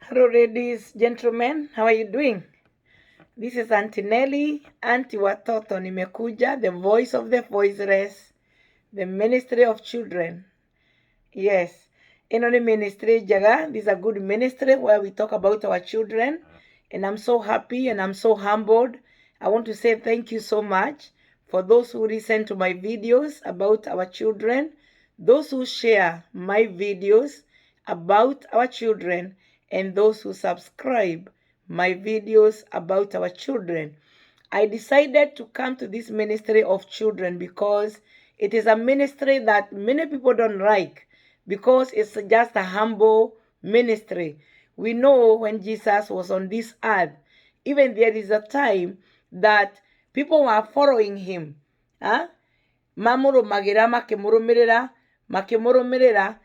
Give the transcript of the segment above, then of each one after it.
Hello, ladies, gentlemen. How are you doing? This is Auntie Nelly, Auntie Watoto Nimekuja, the voice of the voiceless, the ministry of children. Yes, in only ministry, Jaga, this is a good ministry where we talk about our children. And I'm so happy and I'm so humbled. I want to say thank you so much for those who listen to my videos about our children, those who share my videos about our children, and those who subscribe my videos about our children. I decided to come to this ministry of children because it is a ministry that many people don't like because it's just a humble ministry. We know when Jesus was on this earth, even there is a time that people were following him. Huh? Mamũrũmagĩra makĩmũrũmĩrĩra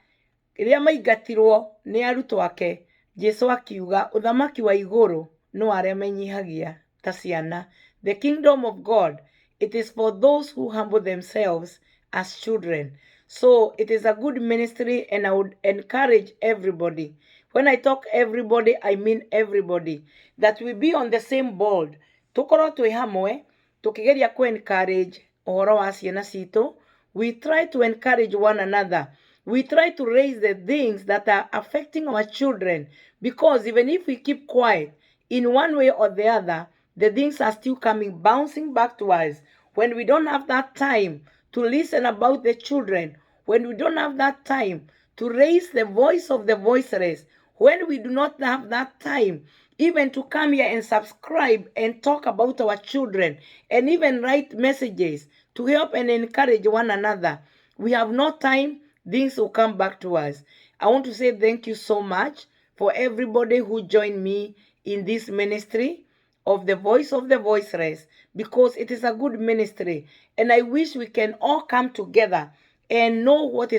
rĩrĩa maingatirwo nĩ arutwo ake. Jesu akiuga ũthamaki wa igũrũ no arĩa menyihagia ta ciana. The kingdom of God, it is for those who humble themselves as children. So it is a good ministry and I would encourage everybody. When I talk everybody, I mean everybody. That we be on the same board. Tukorwo twĩ hamwe, tukigeria encourage ũhoro wa ciana citũ. We try to encourage one another. We try to raise the things that are affecting our children. Because even if we keep quiet, in one way or the other, the things are still coming, bouncing back to us. When we don't have that time to listen about the children, when we don't have that time to raise the voice of the voiceless, when we do not have that time even to come here and subscribe and talk about our children and even write messages to help and encourage one another, we have no time, things will come back to us. I want to say thank you so much for everybody who joined me in this ministry of the voice of the voiceless, because it is a good ministry and I wish we can all come together and know what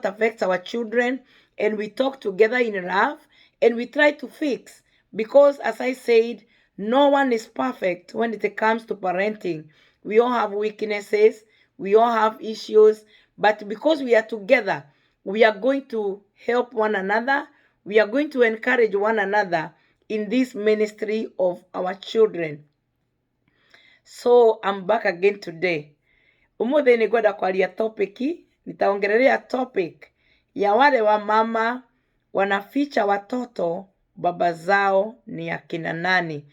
affects our children, and we talk together in love and we try to fix, because as I said, no one is perfect when it comes to parenting. We all have weaknesses, we all have issues, but because we are together, we are going to help one another, we are going to encourage one another in this ministry of our children. So I'm back again today. Umuthi nĩngwenda kwaria nitaongelelea topic ya wale wa mama wanaficha watoto baba zao ni akina nani.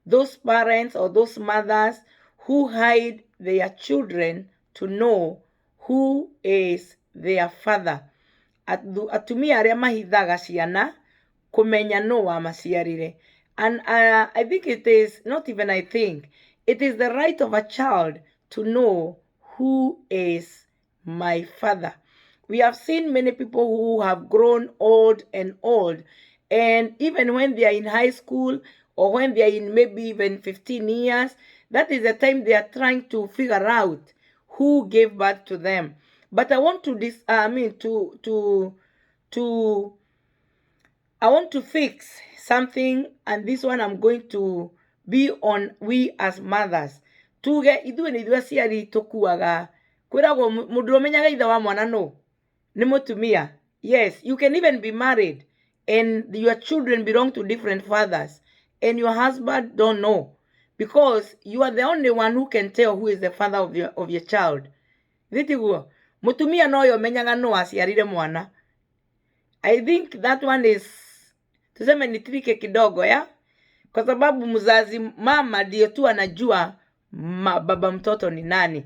Those parents or those mothers who hide their children to know who is their father. Atumia arĩa mahithaga ciana kumenya no wa maciarire. And I think it is, not even I think, it is the right of a child to know who is my father. We have seen many people who have grown old, and even when they are in high school or when they are in maybe even 15 years, that is the time they are trying to figure out who gave birth to them. But I want to fix something, and this one I'm going to be on we as mothers. Tuge ithuĩ nĩ ithuĩ aciari tũkuaga. Kwĩragwo mũndũ ũmenyaga ithe wa mwana no nĩ mũtumia. Yes, you can even be married and your children belong to different fathers and your husband don't know, because you are the only one who can tell who is the father of your child. Thitiguo mũtumia no yo menyaga no aciarire mwana. I think that one is, tuseme ni trike kidogo ya, kwa sababu mzazi mama ndiye tu anajua baba mtoto ni nani.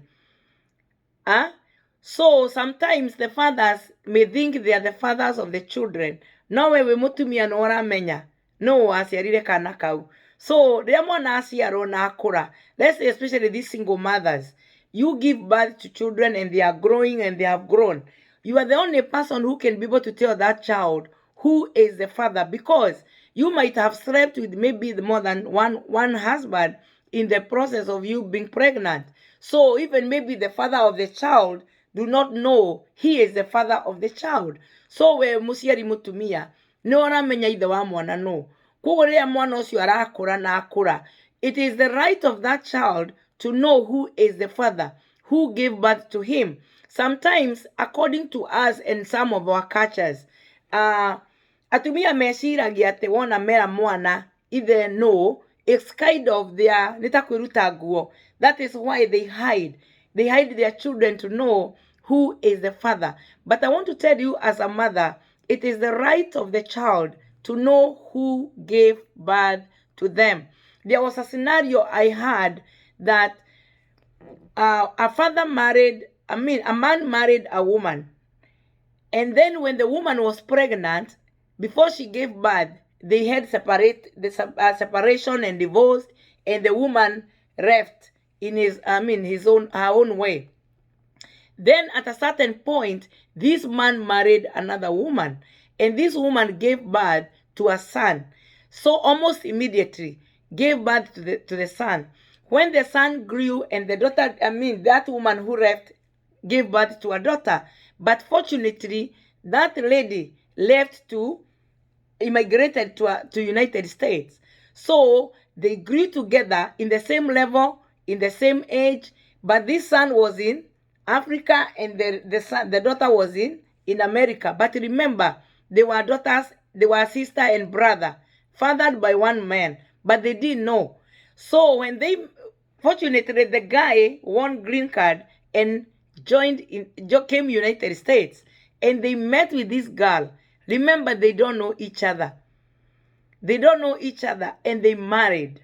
So sometimes the fathers may think they are the fathers of the children. No wewe mutumia no uramenya no aciarire kana kau. So rĩrĩa mwana aciarwo na akũra, let's say especially these single mothers, you give birth to children and they are growing and they have grown. You are the only person who can be able to tell that child who is the father, because you might have slept with maybe more than one husband in the process of you being pregnant. So even maybe the father of the child do not know he is the father of the child. So we musiari mutumia no aramenya ithe wa mwana no. Koguo rĩrĩa mwana ũcio arakũra na akũra, it is the right of that child to know who is the father, who gave birth to him. Sometimes, according to us and some of our cultures, atumia meciragia atĩ wona mera mwana either no, it's kind of their nĩ ta kwĩruta nguo. That is why they hide their children to know who is the father. But I want to tell you, as a mother, it is the right of the child to know who gave birth to them. There was a scenario I had that a man married a woman. And then when the woman was pregnant, before she gave birth, they had separation and divorce, and the woman left in her own way. Then at a certain point, this man married another woman, and this woman gave birth to a son. So almost immediately gave birth to the son. When the son grew and the daughter, that woman who left gave birth to a daughter. But fortunately, that lady left to immigrated to United States. So they grew together in the same level, in the same age, but this son was in Africa and the daughter was in America. But remember, they were daughters, they were sister and brother, fathered by one man, but they didn't know. So when fortunately, the guy won green card and came United States, and they met with this girl. Remember, they don't know each other. They don't know each other, and they married.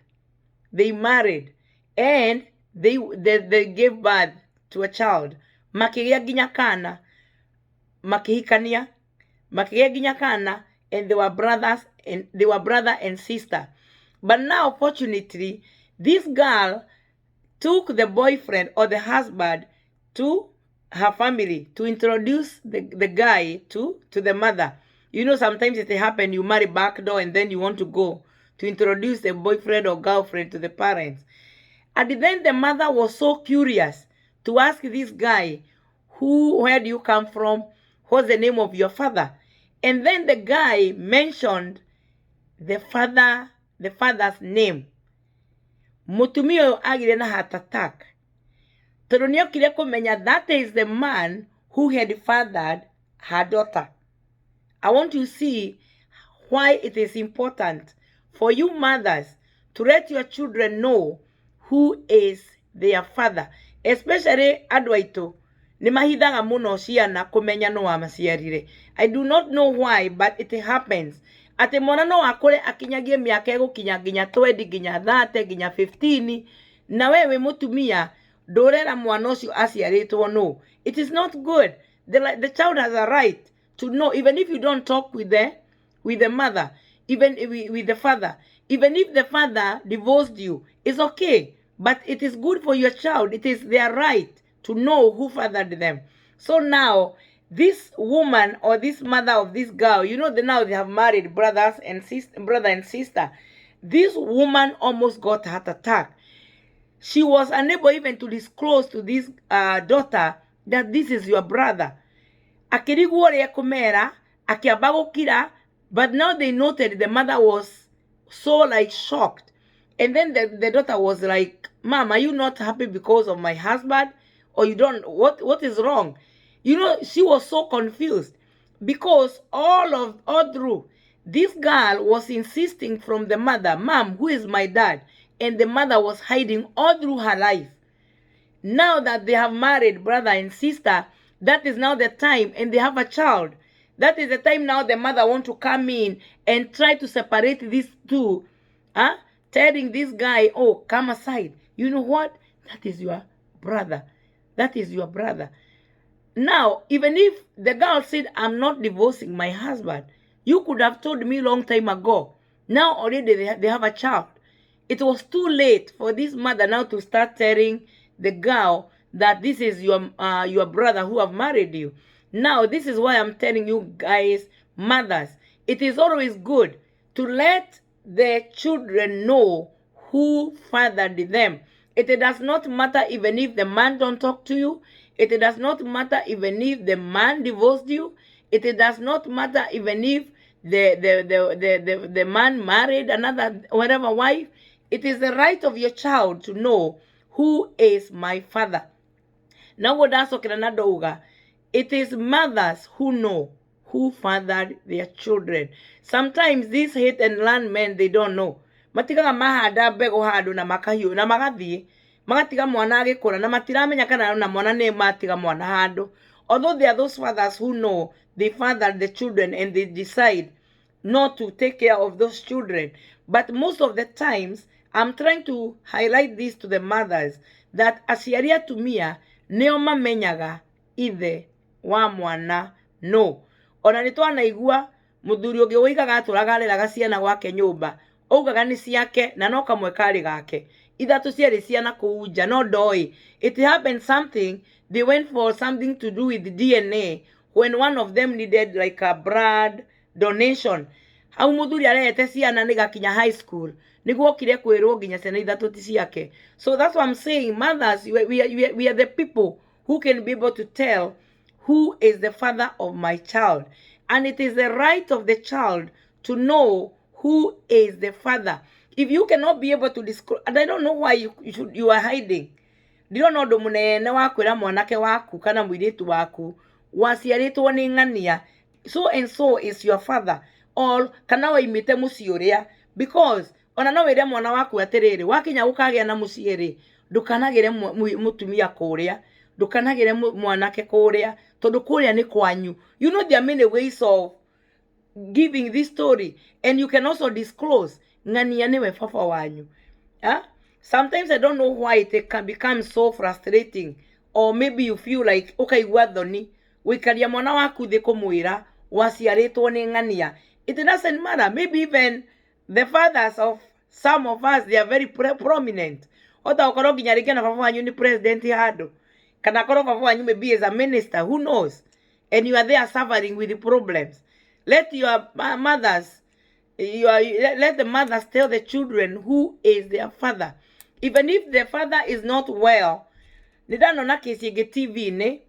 They married, and they gave birth to a child. Makĩgĩa nginya kana, makĩhikania, makĩgĩa nginya kana, and they were brother and sister. But now, fortunately, this girl took the boyfriend or the husband to her family to introduce the guy to the mother. You know, sometimes it happens, you marry backdoor and then you want to go to introduce the boyfriend or girlfriend to the parents. And then the mother was so curious to ask this guy, where do you come from? What's the name of your father? And then the guy mentioned the father's name. Mutumia ũyũ agire na heart attack. Tondũ nĩokire kũmenya that is the man who had fathered her daughter. I want to see why it is important for you mothers to let your children know who is their father. Especially andũ aitũ nĩ mahithaga mũno ciana kũmenya nũ wamaciarire. I do not know why, but it happens. Ati mwana no akore akinyagie miaka egukinya nginya 20 nginya 30 nginya 15 na wewe mutumia ndorera mwana ucio aciaritwo no. It is not good. The child has a right to know, even if you don't talk with the mother, even with the father, even if the father divorced you, it's okay. But it is good for your child. It is their right to know who fathered them. So now, this woman or this mother of this girl, you know, now they have married brother and sister. This woman almost got a heart attack. She was unable even to disclose to this daughter that this is your brother. Akiriguo ria kumera, akiamba gukira, but now they noted the mother was so like shocked. And then the daughter was like, Mom, are you not happy because of my husband? Or you don't, what is wrong? You know, she was so confused because all through, this girl was insisting from the mother, Mom, who is my dad? And the mother was hiding all through her life. Now that they have married brother and sister, that is now the time, and they have a child. That is the time now the mother wants to come in and try to separate these two. Telling this guy, oh, come aside. You know what? That is your brother. That is your brother. Now, even if the girl said, I'm not divorcing my husband, you could have told me long time ago. Now already they have a child. It was too late for this mother now to start telling the girl that this is your brother who have married you. Now, this is why I'm telling you guys, mothers, it is always good to let the children know who fathered them. It does not matter even if the man don't talk to you. It does not matter even if the man divorced you. It does not matter even if the man married another whatever wife. It is the right of your child to know who is my father. Now what that's okay, it is mothers who know who fathered their children. Sometimes these hate and learn men, they don't know. Matigaga mahanda mbego handu na makahiu na magathie magatiga mwana agikura na matiramenya kana na mwana ne matiga mwana handu. Although there are those fathers who know they fathered the children and they decide not to take care of those children. But most of the times, I'm trying to highlight this to the mothers that aciari atumia neo mamenyaga ithe wa mwana no. Ona nitwanaigua muthuri ungi wigaga aturaga areraga ciana gwake nyumba ougaga ni ciake na no kamwe kari gake ithatu ciari ciana kuu nja no ndoi. It happened something, they went for something to do with DNA when one of them needed like a blood donation. Hau muthuri arehete ciana nigakinya high school niguo kire kwirwo nginya ciana ithatu ti ciake. So that's what I'm saying, mothers, we are the people who can be able to tell who is the father of my child, and it is the right of the child to know who is the father. If you cannot be able to disclose, and I don't know why you are hiding. Ndio no ndo munene wakwira mwanake waku kana mwiritu waku waciaritwo ni ng'ania so and so is your father, or kana waimite mucioria, because ona no wire mwana waku atiriri wakinya ukagia na muciiri ndukanagire mutumia kuria ndukanagire mwanake kuria tondu kuria ni kwanyu. You know there are many ways of giving this story, and you can also disclose ng'ania niwe baba wanyu. Sometimes I don't know why it can become so frustrating, or maybe you feel like ukaigua thoni wikaria mwana waku thi kumwira waciaritwo ni ng'ania. It doesn't matter. Maybe even the fathers of some of us, they are very prominent. Ota okoro nginya ringi na baba wanyu ni president handu kana okoro baba wanyu maybe is a minister, who knows, and you are there suffering with the problems. Let your mothers, let the mothers tell the children who is their father. Even if the father is not well. Nidano kesi ge TV ne.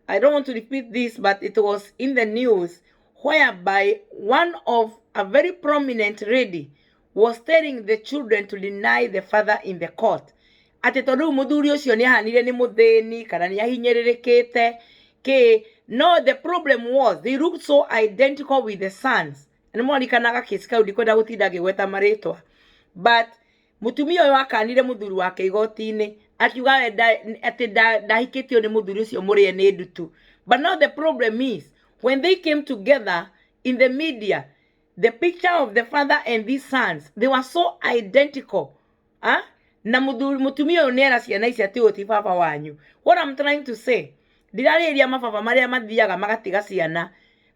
I don't want to repeat this, but it was in the news whereby one of a very prominent lady was telling the children to deny the father in the court. Ati tondu muthuri ucio ni ahanire ni muthini kana ni ahinyererekete ke. No, the problem was they looked so identical with the sons. And mwalikanaga kesi kau ndikwenda gutinda ngigweta maritwa. But mutumia uyu akanire muthuri wake igoti-ini akiuga ati ndahikitio ni muthuri ucio murie ni ndutu. But now the problem is when they came together in the media, the picture of the father and these sons, they were so identical. Na mutumia uyu niera ciana ici ati uti baba wanyu. What I'm trying to say, ndirariria mababa maria mathiaga magatiga ciana,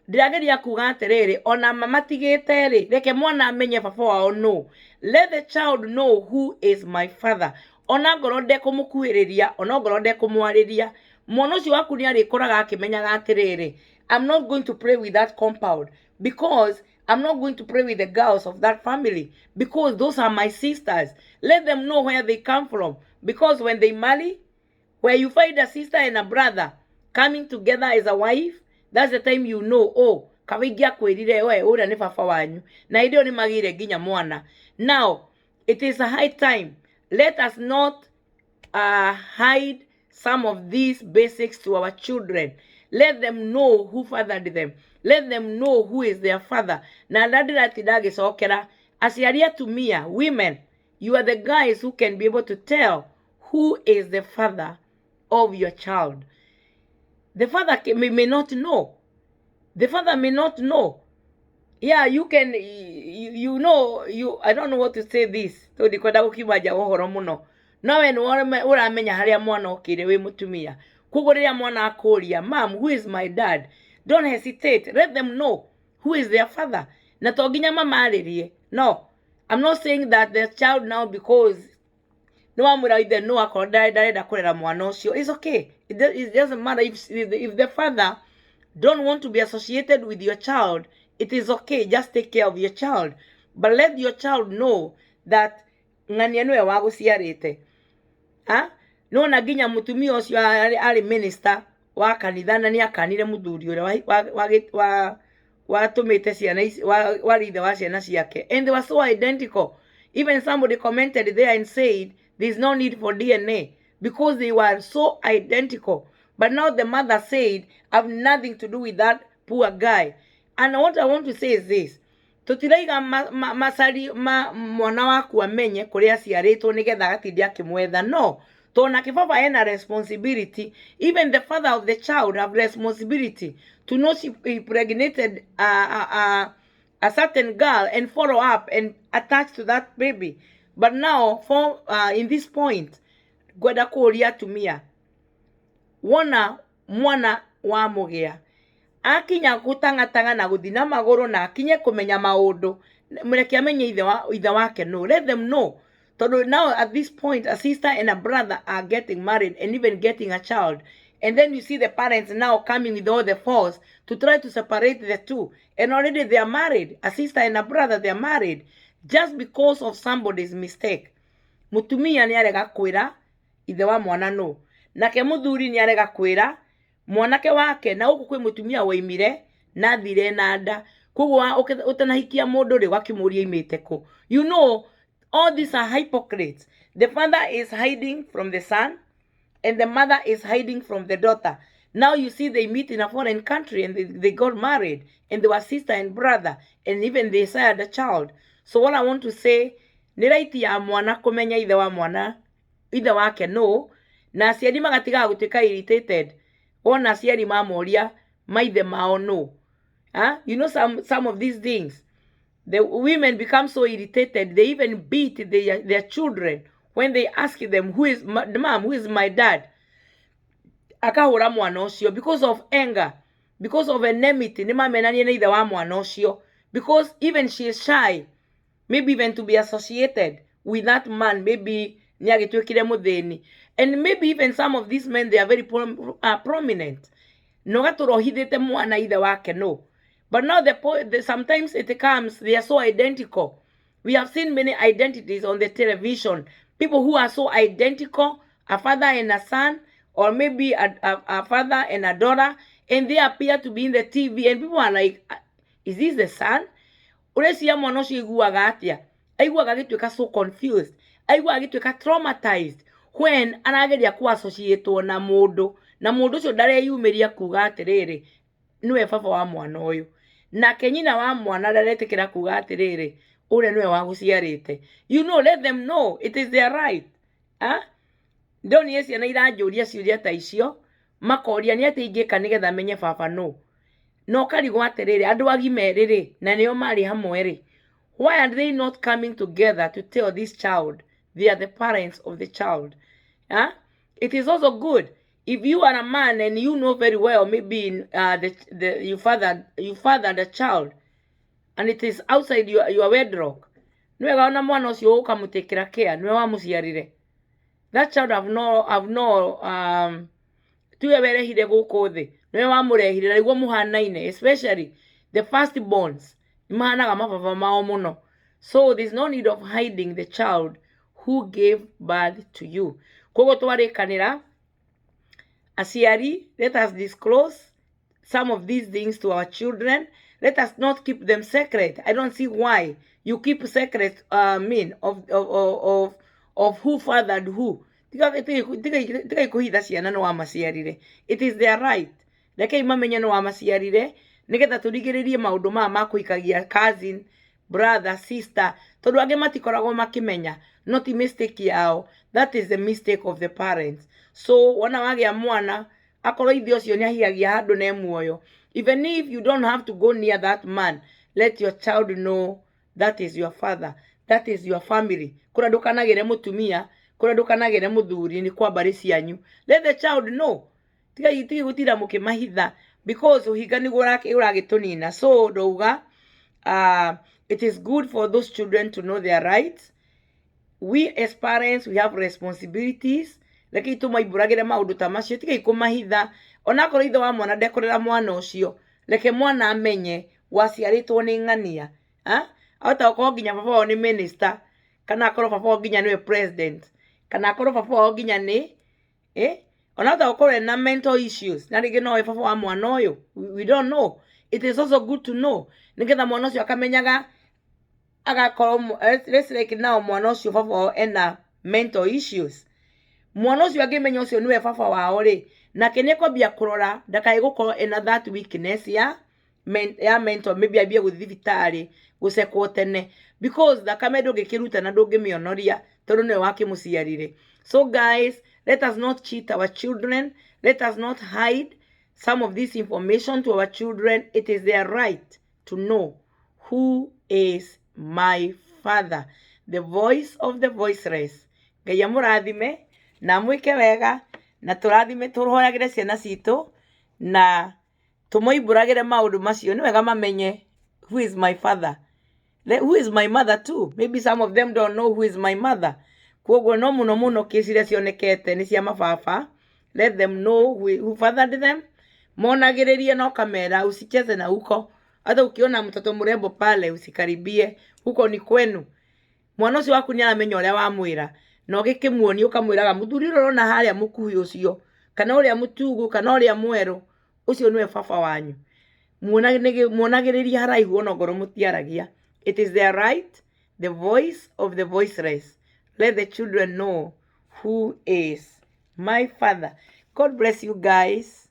ndirageria kuga atiriri ona mamatigite ri reke mwana amenye baba wao no. Let the child know who is my father. Ona ngoro ndekumukuhiriria ona ngoro ndekumwariria mwana ucio waku ni arikoraga akimenyaga atiriri I'm not going to pray with that compound, because I'm not going to pray with the girls of that family, because those are my sisters. Let them know where they come from, because when they marry, where you find a sister and a brother coming together as a wife, that's the time you know, oh, kawigia kwirire we ura ni baba wanyu na idio ni magire ginya mwana. Now it is a high time, let us not hide some of these basics to our children. Let them know who fathered them. Let them know who is their father. Na ndadira tidage sokera aciari atumia, women, you are the guys who can be able to tell who is the father of your child. The father may not know. The father may not know. Yeah, you can, you know, I don't know what to say this. So ndikwenda gukibaja uhoro muno. Nawe uramenya haria mwana okire we mutumia. Kugoria mwana akoria, mom, who is my dad? Don't hesitate. Let them know who is their father. Na toginya mama aririe. No, I'm not saying that the child now, because no one will either know akorda kurera mwana ucio. It's okay. It doesn't matter if the father don't want to be associated with your child. It is okay. Just take care of your child. But let your child know that ng'ania niwe waguciarite. No naginya mutumia ucio ari minister wa kanitha na ni akanire muthuri uria watumite ciana warithe wa ciana ciake, and they were so identical. Even somebody commented there and said there's no need for DNA because they were so identical. But now the mother said, I have nothing to do with that poor guy. And what I want to say is this. Tutiraiga masari mwana waku amenye kuria ciaritwo nigetha gatindi akimwetha. No. Tona kibaba ena responsibility. Even the father of the child have responsibility to know she impregnated a certain girl and follow up and attach to that baby. But now, for in this point, gwenda kuria tumia wona mwana wa mugea akinya gutangatanga na guthina maguru na akinye kumenya maundu mureke amenye ithe wake. No, let them know. So now at this point, a sister and a brother are getting married and even getting a child. And then you see the parents now coming with all the force to try to separate the two. And already they are married. A sister and a brother, they are married. Just because of somebody's mistake. Mutumia ni arega kwira ithe wa mwana no. Nake muthuri ni arega kwira mwanake wake na uku kwi mutumia waimire na thire na nda. Kugwa utanahikia mundu ri wakimuria imite ku. You know, all these are hypocrites. The father is hiding from the son, and the mother is hiding from the daughter. Now you see they meet in a foreign country and they got married, and they were sister and brother, and even they had a child. So what I want to say, ni right ya mwana kumenya ithe wa mwana, ithe wake no, na aciari magatiga gutuika irritated. Wona aciari mamoria maithe mao no. You know some of these things. The women become so irritated, they even beat their children when they ask them, who is mom, who is my dad? Akahura mwana ucio because of anger, because of enmity. Ni mamenanie na ithe wa mwana ucio, because even she is shy, maybe even to be associated with that man, maybe ni agitwekire muthini. And maybe even some of these men, they are very prominent. No gaturohithite mwana ithe wake no. But now sometimes it comes, they are so identical. We have seen many identities on the television. People who are so identical, a father and a son, or maybe a father and a daughter, and they appear to be in the TV, and people are like, is this the son? Urecia mwana ucio iguaga atia? Aiguaga gituika so confused. Aiguaga gituika traumatized when anageria ku associate na mundu. Na mundu ucio ndareyumiria kuga atiriri niwe baba wa mwana uyu. Na kenyina wa mwana ndaretikira kuga atiriri ure niwe wa guciarite. You know, let them know it is their right. Ndoni eci na iranjuria ciuria ta icio makoria ni ati ingika nigetha menye baba no. No karigwo atiriri andu agimeriri na nio mari hamwe ri. Why are they not coming together to tell this child they are the parents of the child? It is also good if you are a man and you know very well, maybe you fathered a child, and it is outside your wedlock. Nwe gaona mwana ucio ukamutekera care, nwe wa muciarire. That child have no tuwe berehire guku thi. Nwe wa murehire na igwo muhanaine, especially the firstborns. Imahanaga mababa mao muno. So there's no need of hiding the child who gave birth to you. Kogo twarikanira aciari, let us disclose some of these things to our children. Let us not keep them secret. I don't see why you keep secret of who fathered who. It is their right. Reke mamenye no amaciarire nigetha turigiririe maundu ma makuikagia cousin, brother, sister. Tondu ange matikoragwo makimenya, not a mistake yao. That is the mistake of the parents. So wana wagia mwana akorwo ithe ucio ni ahiagia handu ne muoyo. Even if you don't have to go near that man, let your child know that is your father, that is your family. Kuna ndukanagire mutumia, kuna ndukanagire muthuri ni kwa bari cianyu. Let the child know. Tiga iti gutira mukimahitha because uhiga ni uragitunina. So ndauga it is good for those children to know their rights. We as parents, we have responsibilities. Leke itumaiburagira maundu ta macio tiga ikumahitha. Ona korwo ithe wa mwana ndekorera mwana ucio, leke mwana amenye waciaritwo ni ng'ania. Ahota gukorwo nginya baba wao ni minister, kana akorwo baba wao nginya niwe president, kana akorwo baba wao nginya ni ona ahota gukorwo na mental issues, na ringi no baba wa mwana uyu. We don't know. It is also good to know nigetha mwana ucio akamenyaga agakorwo like now mwana ucio baba wao ena mental issues. Mwana ucio angimenya ucio niwe baba wao ri, nake ni kwambia kurora ndakai gukorwo ena that weakness ya mentor maybe ambie guthi thibitari gucekwo tene because thakame ndũngĩkĩruta na ndũngĩmĩonoria tondũ nĩwe wakĩmũciarire. So guys, let us not cheat our children. Let us not hide some of this information to our children. It is their right to know who is my father, the voice of the voiceless. Ngai amũrathime na mwĩke wega na tũrathime tũhoyagĩre ciana citũ na tũmoimbũragĩre maũndũ macio nĩ wega mamenye who is my father, who is my mother too. Maybe some of them don't know who is my mother. Kwoguo no mũno kesi iria cionekete nĩ cia mababa. Let them know who fathered them. Monagĩrĩrie na ukamera usicheze na huko. Hata ukiona mtoto mrembo pale usikaribie, huko ni kwenu. Mwana ũcio waku nĩ aramenya ũrĩa wamwĩra na ũgĩkĩmuonia ũkamwĩraga mũthuri ũrĩa ũrona harĩa mũkuhĩ ũcio kana ũrĩa mũtugu kana ũrĩa mwerũ ũcio nĩwe baba wanyu. Muonagĩrĩrie haraihu onokorwo mũtiaragia. It is their right, the voice of the voiceless. Let the children know who is my father. God bless you guys.